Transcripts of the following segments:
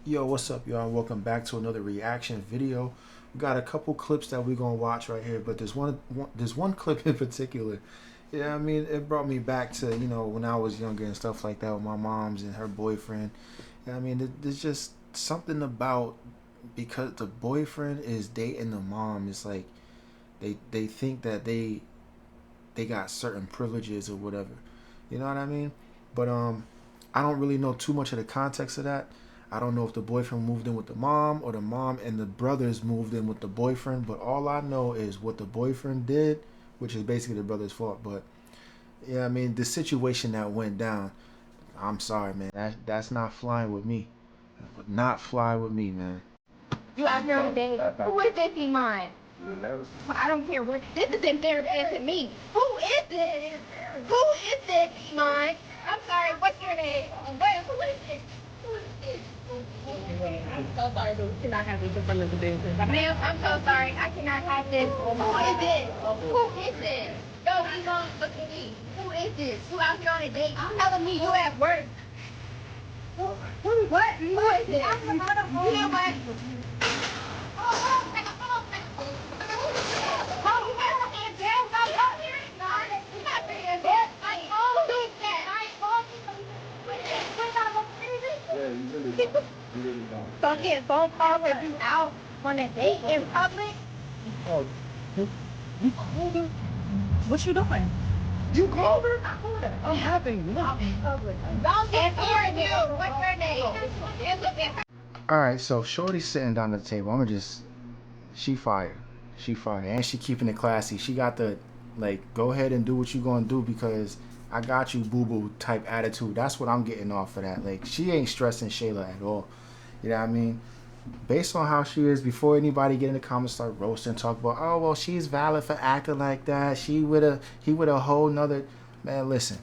Yo, what's up, y'all? Welcome back to another reaction video. We got a couple clips that we're gonna watch right here, but there's one clip in particular. Yeah, I mean, it brought me back to when I was younger and stuff like that with my mom's and her boyfriend. Yeah, I mean, there's just something about because the boyfriend is dating the mom. It's like they think that they got certain privileges or whatever. You know what I mean? But I don't really know too much of the context of that. I don't know if the boyfriend moved in with the mom or the mom and the brothers moved in with the boyfriend, but all I know is what the boyfriend did, which is basically the brother's fault. But yeah, I mean, the situation that went down, I'm sorry, man. That's not flying with me. That would not fly with me, man. You out here on a date? Who is this in mine? Well, I don't care what. This is embarrassing to me. Who is this? Who is this mine? I'm sorry, what's your name? Who is this? Who is this? I'm so sorry, dude. You cannot have this in front of the business. Ma'am, I'm so sorry. I cannot have this. Who is this? Who is this? Yo, you don't look at me. Who is this? You out here on a date? You telling me you at work? What? Who is this? You know what? So get phone calls or you out on a date in public? Oh, you called her? What you doing? You called her? I'm having lunch. Don't get here, you. What's your name? Alright, so Shorty's sitting down at the table. She fired. She fired. And she keeping it classy. She got the, like, go ahead and do what you gonna do because I got you, boo-boo type attitude. That's what I'm getting off of that. Like, she ain't stressing Shayla at all. You know what I mean? Based on how she is, before anybody get in the comments start roasting, talk about, oh, well, she's valid for acting like that. He with a whole nother. Man, listen.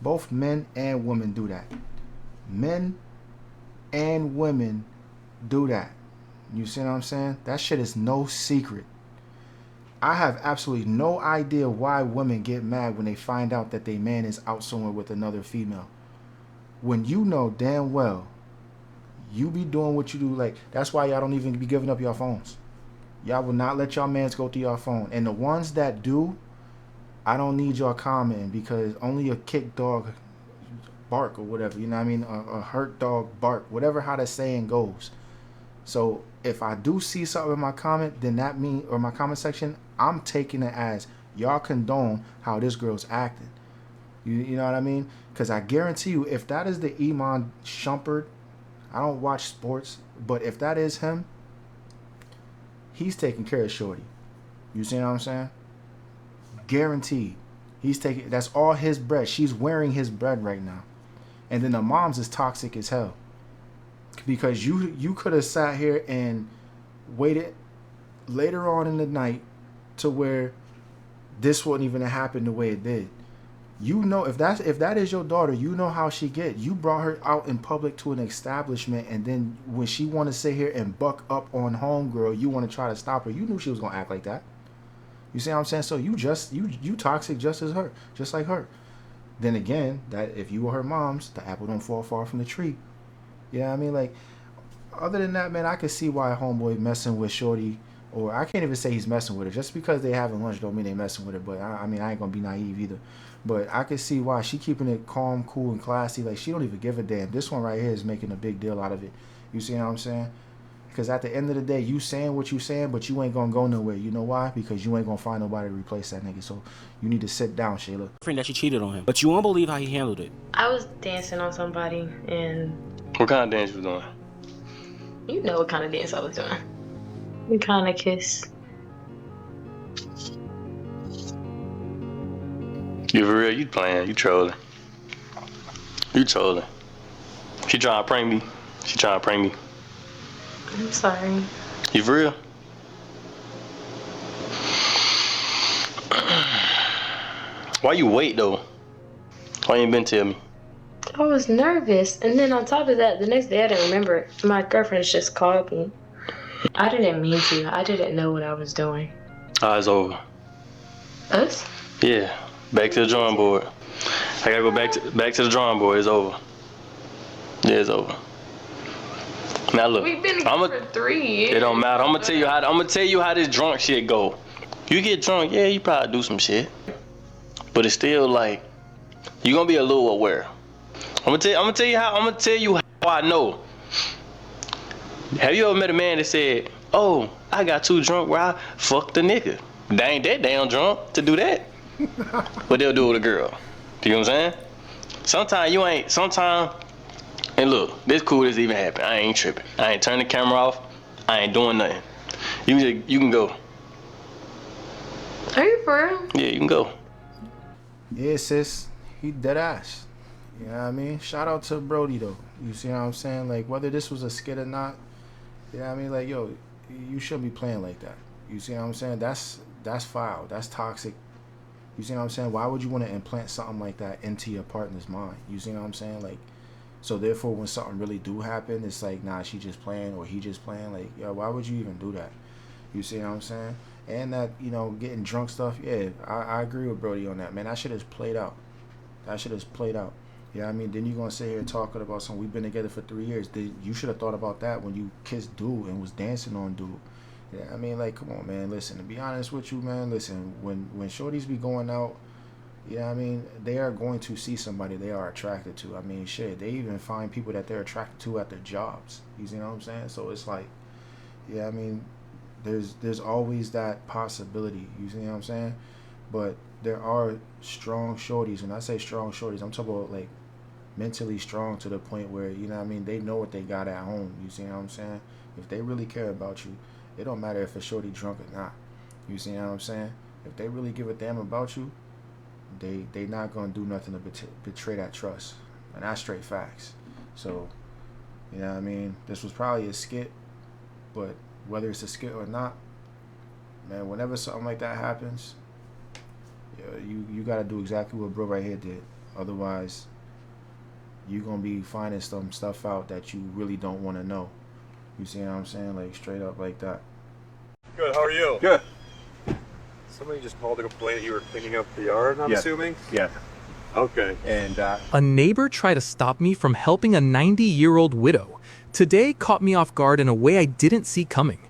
Both men and women do that. Men and women do that. You see what I'm saying? That shit is no secret. I have absolutely no idea why women get mad when they find out that their man is out somewhere with another female. When you know damn well you be doing what you do. Like, that's why y'all don't even be giving up your phones. Y'all will not let y'all mans go through your phone. And the ones that do, I don't need y'all commenting because only a kick dog bark or whatever. You know what I mean? A hurt dog bark. Whatever how that saying goes. So if I do see something in my comment, then that mean, or my comment section, I'm taking it as y'all condone how this girl's acting. You know what I mean? Because I guarantee you, if that is the Iman Shumpert, I don't watch sports, but if that is him, he's taking care of Shorty. You see what I'm saying? Guaranteed. He's taking, that's all his bread. She's wearing his bread right now. And then the mom's is toxic as hell. Because you could have sat here and waited later on in the night to where this wouldn't even happen the way it did. You know, if that is your daughter, you know how she get. You brought her out in public to an establishment, and then when she want to sit here and buck up on homegirl, you want to try to stop her. You knew she was gonna act like that. You see what I'm saying? So you toxic just as her, just like her. Then again, that if you were her mom's, the apple don't fall far from the tree. You know what I mean? Like, other than that, man, I can see why homeboy messing with Shorty, or I can't even say he's messing with her. Just because they having lunch don't mean they messing with her. But I mean, I ain't gonna be naive either. But I can see why she keeping it calm, cool, and classy. Like, she don't even give a damn. This one right here is making a big deal out of it. You see what I'm saying? Because at the end of the day, you saying what you saying, but you ain't gonna go nowhere. You know why? Because you ain't gonna find nobody to replace that nigga. So you need to sit down, Shayla. Friend that she cheated on him, but you won't believe how he handled it. I was dancing on somebody, and what kind of dance you was doing? You know what kind of dance I was doing. We kind of kiss. You for real? You playing? You trolling? You trolling? She trying to prank me. She trying to prank me. I'm sorry. You for real? Why you wait though? Why you ain't been tell me? I was nervous, and then on top of that, the next day I didn't remember it. My girlfriend just called me. I didn't mean to. I didn't know what I was doing. It's over. Us? Yeah. Back to the drawing board. I gotta go back to the drawing board. It's over. Yeah, it's over. Now look, We've been together for 3 years. It don't matter. I'm gonna tell you how this drunk shit go. You get drunk, yeah, you probably do some shit, but it's still like you gonna be a little aware. I'm gonna tell you how I know. Have you ever met a man that said, "Oh, I got too drunk where I fucked the nigga"? They ain't that damn drunk to do that, but they'll do it with a girl. Do you know what I'm saying? Sometimes, and look, this cool this even happened. I ain't tripping. I ain't turning the camera off. I ain't doing nothing. You can go. Are you for real? Yeah, you can go. Yeah, sis, he dead ass. You know what I mean? Shout out to Brody though. You see what I'm saying? Like whether this was a skit or not, you know what I mean? Like yo, you shouldn't be playing like that. You see what I'm saying? That's foul. That's toxic. You see what I'm saying? Why would you want to implant something like that into your partner's mind? You see what I'm saying? Like, so therefore when something really do happen, it's like, nah, she just playing or he just playing. Like, yo, why would you even do that? You see what I'm saying? And that, you know, getting drunk stuff, yeah, I agree with Brody on that, man. That shit is played out. That shit is played out. Yeah, I mean, then you gonna sit here talking about something we've been together for 3 years. You should have thought about that when you kissed dude and was dancing on dude. Yeah, I mean, like, come on, man. Listen, to be honest with you, man, listen, when shorties be going out, you know what I mean, they are going to see somebody they are attracted to. I mean, shit, they even find people that they're attracted to at their jobs. You see what I'm saying? So it's like, yeah, I mean, there's always that possibility. You see what I'm saying? But there are strong shorties. When I say strong shorties, I'm talking about like mentally strong to the point where, you know what I mean, they know what they got at home. You see what I'm saying? If they really care about you, it don't matter if a shorty drunk or not. You see what I'm saying? If they really give a damn about you, they not gonna do nothing to betray that trust. And that's straight facts. So, you know what I mean? This was probably a skit, but whether it's a skit or not, man, whenever something like that happens, you gotta do exactly what bro right here did. Otherwise, you're gonna be finding some stuff out that you really don't want to know. You see what I'm saying? Like straight up like that. Good, how are you? Good. Somebody just called to complain that you were cleaning up the yard, I'm assuming? Yeah. Okay. And a neighbor tried to stop me from helping a 90-year-old widow. Today caught me off guard in a way I didn't see coming.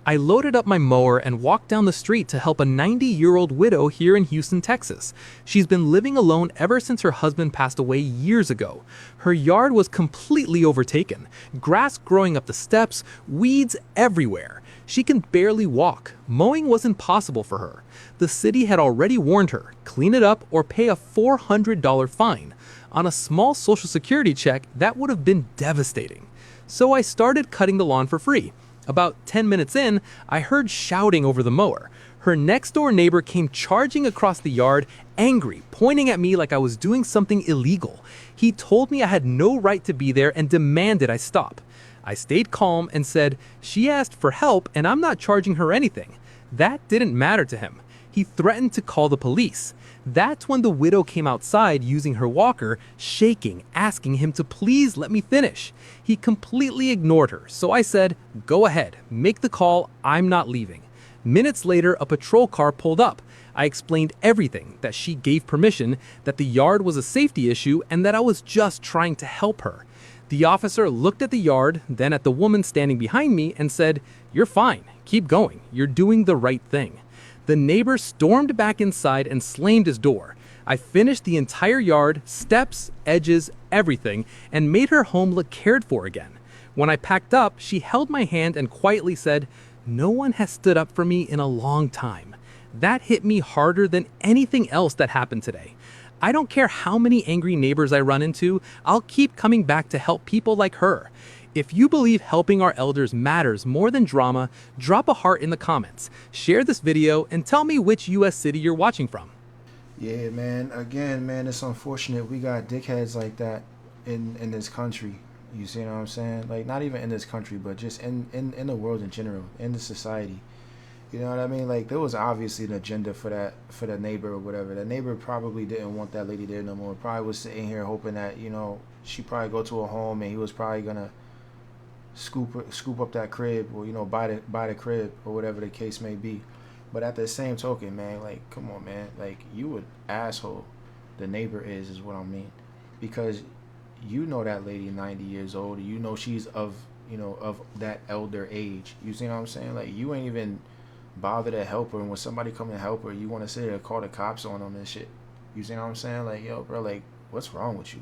I loaded up my mower and walked down the street to help a 90-year-old widow here in Houston, Texas. She's been living alone ever since her husband passed away years ago. Her yard was completely overtaken, grass growing up the steps, weeds everywhere. She can barely walk. Mowing was impossible for her. The city had already warned her, clean it up or pay a $400 fine. On a small Social Security check, that would have been devastating. So I started cutting the lawn for free. About 10 minutes in, I heard shouting over the mower. Her next-door neighbor came charging across the yard, angry, pointing at me like I was doing something illegal. He told me I had no right to be there and demanded I stop. I stayed calm and said, she asked for help and I'm not charging her anything. That didn't matter to him. He threatened to call the police. That's when the widow came outside using her walker, shaking, asking him to please let me finish. He completely ignored her, so I said, go ahead, make the call, I'm not leaving. Minutes later, a patrol car pulled up. I explained everything, that she gave permission, that the yard was a safety issue, and that I was just trying to help her. The officer looked at the yard, then at the woman standing behind me and said, you're fine, keep going, you're doing the right thing. The neighbor stormed back inside and slammed his door. I finished the entire yard, steps, edges, everything, and made her home look cared for again. When I packed up, she held my hand and quietly said, no one has stood up for me in a long time. That hit me harder than anything else that happened today. I don't care how many angry neighbors I run into, I'll keep coming back to help people like her. If you believe helping our elders matters more than drama, drop a heart in the comments, share this video, and tell me which US city you're watching from. Yeah, man. Again, man, it's unfortunate we got dickheads like that in this country. You see what I'm saying? Like, not even in this country, but just in the world in general, in the society. You know what I mean? Like, there was obviously an agenda for that neighbor or whatever. That neighbor probably didn't want that lady there no more. Probably was sitting here hoping that, you know, she probably go to a home and he was probably gonna scoop up that crib, or, you know, buy the crib or whatever the case may be. But at the same token, man, like, come on, man, like, you an asshole. The neighbor is what I mean, because you know that lady 90 years old, you know she's of of that elder age. You see what I'm saying? Like, you ain't even bother to help her, and when somebody come to help her, you want to sit there and call the cops on them and shit. You see what I'm saying? Like, yo, bro, like, what's wrong with you?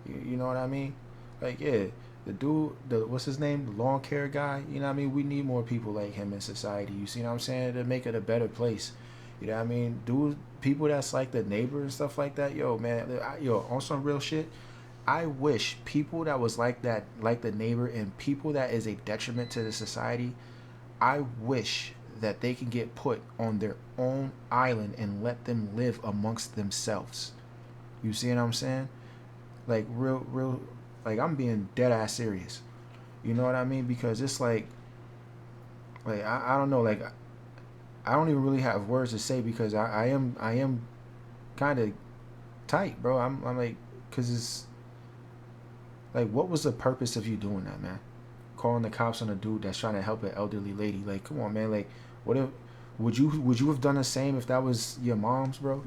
You know what I mean? Like, yeah, the dude, what's his name, the lawn care guy, you know what I mean? We need more people like him in society. You see what I'm saying? To make it a better place. You know what I mean? Dude, people that's like the neighbor and stuff like that, yo, man, yo, on some real shit, I wish people that was like that, like the neighbor, and people that is a detriment to the society, I wish that they can get put on their own island and let them live amongst themselves. You see what I'm saying? Like, real, like, I'm being dead ass serious. You know what I mean? Because it's like I don't know, like, I don't even really have words to say, because I am kind of tight, bro. I'm like, because it's like, what was the purpose of you doing that, man? Calling the cops on a dude that's trying to help an elderly lady. Like, come on, man. Like, what if would you have done the same if that was your mom's, bro?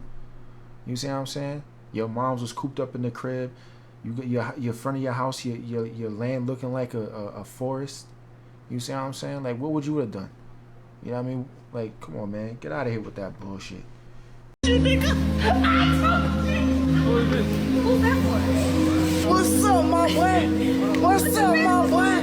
You see what I'm saying? Your mom's was cooped up in the crib. You got your front of your house, your land looking like a forest. You see what I'm saying? Like, what would you have done? You know what I mean? Like, come on, man. Get out of here with that bullshit. What's up, my boy? What's up, my boy?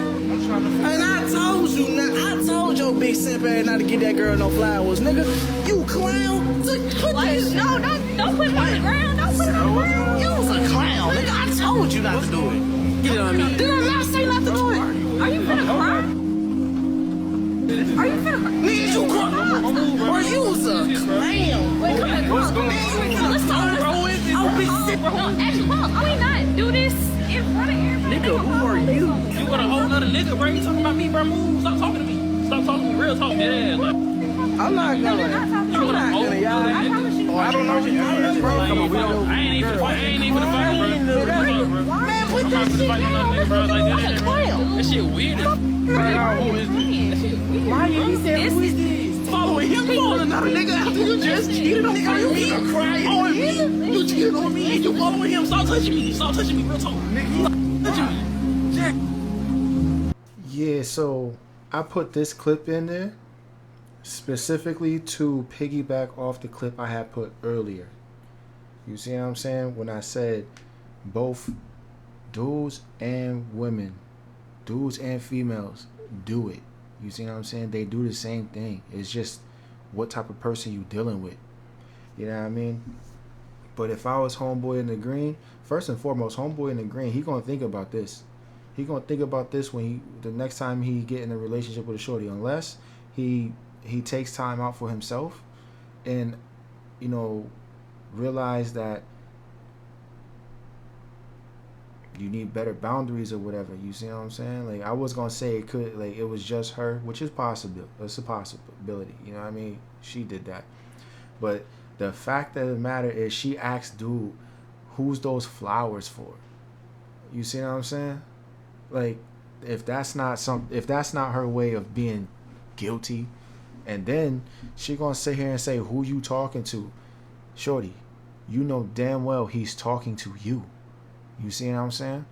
And I told your big simp ass not to get that girl no flowers, nigga. You clown. No, don't put him on the ground. Don't put him on the ground. You was a clown, nigga. I told you not to do it. Get on me. Did I not say not to do it? Are you finna cry? Are you finna cry? Nigga, you cry. Or you was a clown. Wait, come on. Let's talk. Bro, Oh, actually, hold on. Can we not do this in front of everybody? nigga, who are you? You got a whole nother nigga, bro. You talking about me, bro? Move. Stop talking to me. Stop talking to me. Real talk, dead ass. Like, I'm not gonna, y'all. I promise you. Oh, I don't know what you're doing, bro. Come on, we don't. I ain't even the fight, bro. Man, put that shit down. That shit weird. Why you said who is this? Following him, following another nigga after you just cheated on me. You crying on me. You cheated on me and you following him. Stop touching me. Stop touching me. Real talk. Nigga, touching me. Yeah, so I put this clip in there specifically to piggyback off the clip I had put earlier. You see what I'm saying? When I said both dudes and women, dudes and females, do it. You see what I'm saying? They do the same thing. It's just what type of person you dealing with. You know what I mean? But if I was homeboy in the green, first and foremost, homeboy in the green, he gonna think about this. He gonna think about this when the next time he get in a relationship with a shorty, unless he takes time out for himself and, you know, realize that you need better boundaries or whatever. You see what I'm saying? Like, I was gonna say it was just her, which is possible. It's a possibility. You know what I mean? She did that. But the fact of the matter is, she asked dude, who's those flowers for? You see what I'm saying? Like, if that's not her way of being guilty, and then she gonna sit here and say, who you talking to? Shorty, you know damn well he's talking to you. You see what I'm saying?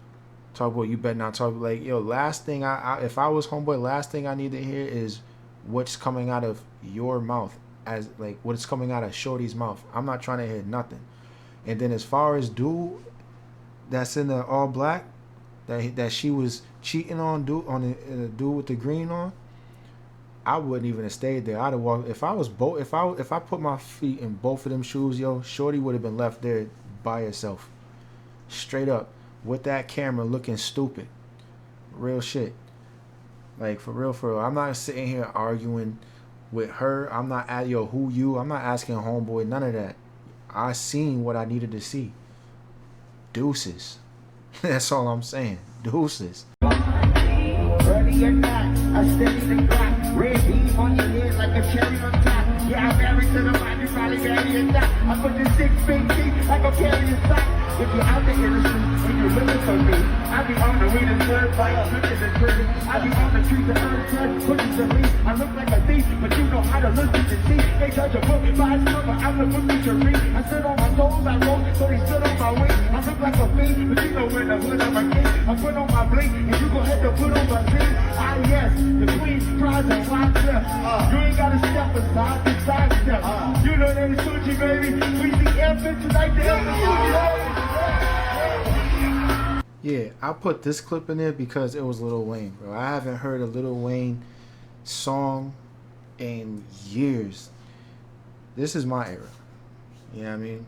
Talk about, you better not talk, like, yo, last thing if I was homeboy, last thing I need to hear is what's coming out of your mouth, as like what's coming out of shorty's mouth. I'm not trying to hear nothing. And then as far as dude that's in the all black that she was cheating on dude with the green on, I wouldn't even have stayed there. I'd have walked. If I put my feet in both of them shoes, yo, shorty would have been left there by herself. Straight up, with that camera looking stupid. Real shit. Like, for real. I'm not sitting here arguing with her. I'm not at, yo, who you? I'm not asking homeboy, none of that. I seen what I needed to see. Deuces. That's all I'm saying. Deuces. Ready or not, I steady the clock. Red beam on your head like a cherry on top. Yeah, I'm married to the body, probably ready or not. I put the 6 big teeth like I'm carrying socks. If you're out there in the street and you're looking for me, I be on the weed and blood like hundreds and prison. I be on the streets of uncut, pushing the leaf. I look like a thief, but you know how to listen to see. They judge a book by its cover, I'm the book that you read. I sit on my toes, I roll, so they stood on my wings. I look like a fiend, but you know when the hood of a king. I put on my bling, and you gon' have to put on my thing. Ah yes, the queen cries and watch them. You ain't gotta step aside, the side step. You know that it's Suji, baby. We the infant tonight, the Yeah, I put this clip in there because it was Lil Wayne, bro. I haven't heard a Lil Wayne song in years. This is my era. You know what I mean?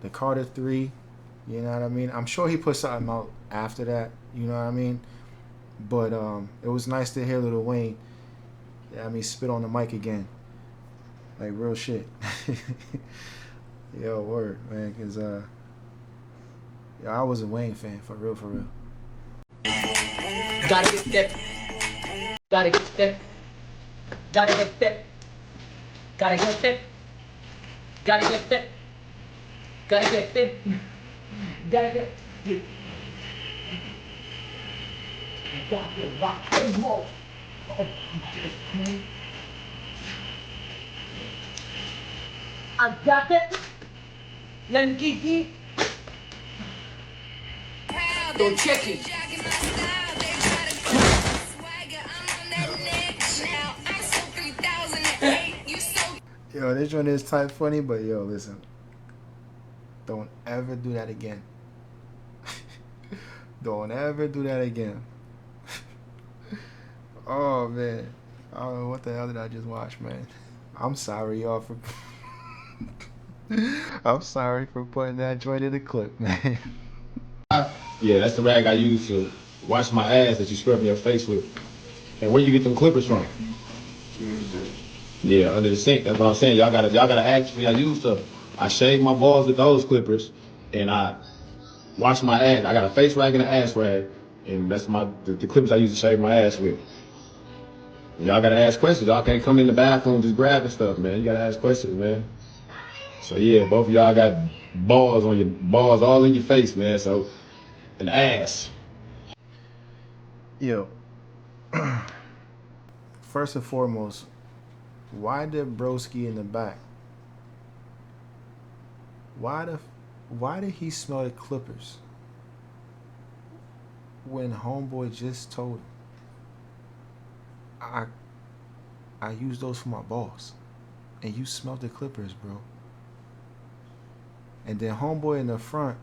The Carter 3, you know what I mean? I'm sure he put something out after that, you know what I mean? But it was nice to hear Lil Wayne, yeah, I mean, spit on the mic again. Like real shit. Yo, word, man, cause I was a Wayne fan, for real, for real. Gotta get that. Gotta get that. Gotta get that. Gotta get that. Gotta get that. Gotta get that. Gotta get that. Gotta rock and roll. I got that. Let me get it. Don't check it. Yo, this one is type funny, but yo, listen. Don't ever do that again. Don't ever do that again. Oh, man. I don't know what the hell did I just watch, man. I'm sorry, y'all, for... I'm sorry for putting that joint in the clip, man. Yeah, that's the rag I use to wash my ass that you scrub your face with. And where you get them clippers from? Yeah, under the sink. That's what I'm saying. Y'all gotta actually. I shave my balls with those clippers, and I wash my ass. I got a face rag and an ass rag, and that's the clippers I use to shave my ass with. Y'all gotta ask questions. Y'all can't come in the bathroom just grabbing stuff, man. You gotta ask questions, man. So yeah, both of y'all got balls all in your face, man. So, an ass. Yo. First and foremost, why did Broski in the back? Why did he smell the clippers when homeboy just told him, I use those for my balls, and you smelled the clippers, bro? And then homeboy in the front,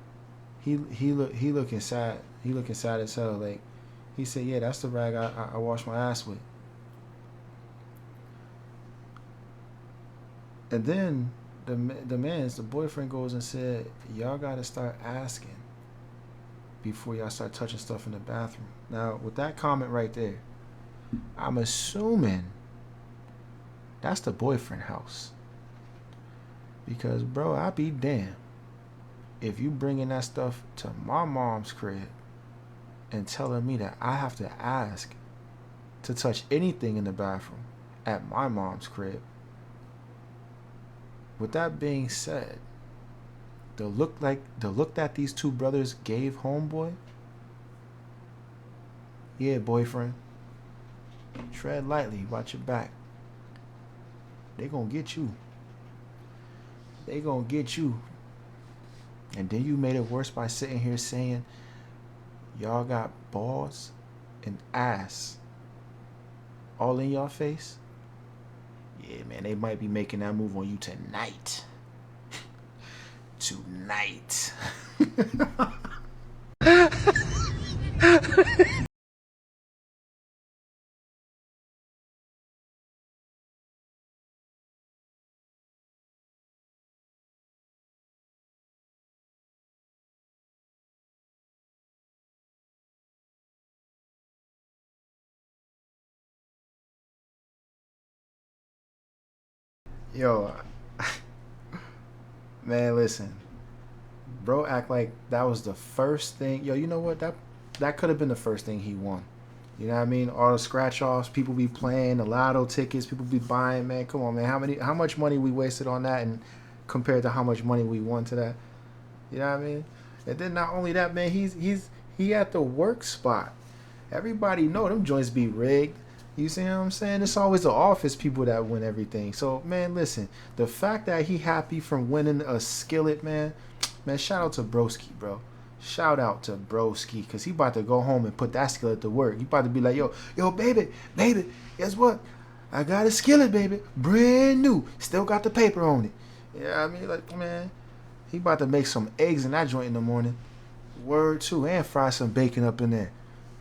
he looking sad. He looking sad as hell. Like, he said, yeah, that's the rag I wash my ass with. And then the boyfriend goes and said, y'all gotta start asking before y'all start touching stuff in the bathroom. Now, with that comment right there, I'm assuming that's the boyfriend house. Because, bro, I be damned if you bringing that stuff to my mom's crib and telling me that I have to ask to touch anything in the bathroom at my mom's crib. With that being said, the look that these two brothers gave homeboy, yeah, boyfriend, tread lightly, watch your back. They gonna get you. They gonna get you. And then you made it worse by sitting here saying y'all got balls and ass all in y'all face. Yeah, man, they might be making that move on you tonight. Tonight. Yo, man, listen. Bro act like that was the first thing. Yo, you know what? That could have been the first thing he won. You know what I mean? All the scratch offs, people be playing, the lotto tickets, people be buying, man. Come on, man. How much money we wasted on that and compared to how much money we won to that? You know what I mean? And then not only that, man, he at the work spot. Everybody know them joints be rigged. You see what I'm saying? It's always the office people that win everything. So, man, listen. The fact that he happy from winning a skillet, man, shout out to Broski, bro. Shout out to Broski, because he about to go home and put that skillet to work. He about to be like, yo, baby, guess what? I got a skillet, baby. Brand new. Still got the paper on it. Yeah, you know I mean, like, man, he about to make some eggs in that joint in the morning. Word, too. And fry some bacon up in there.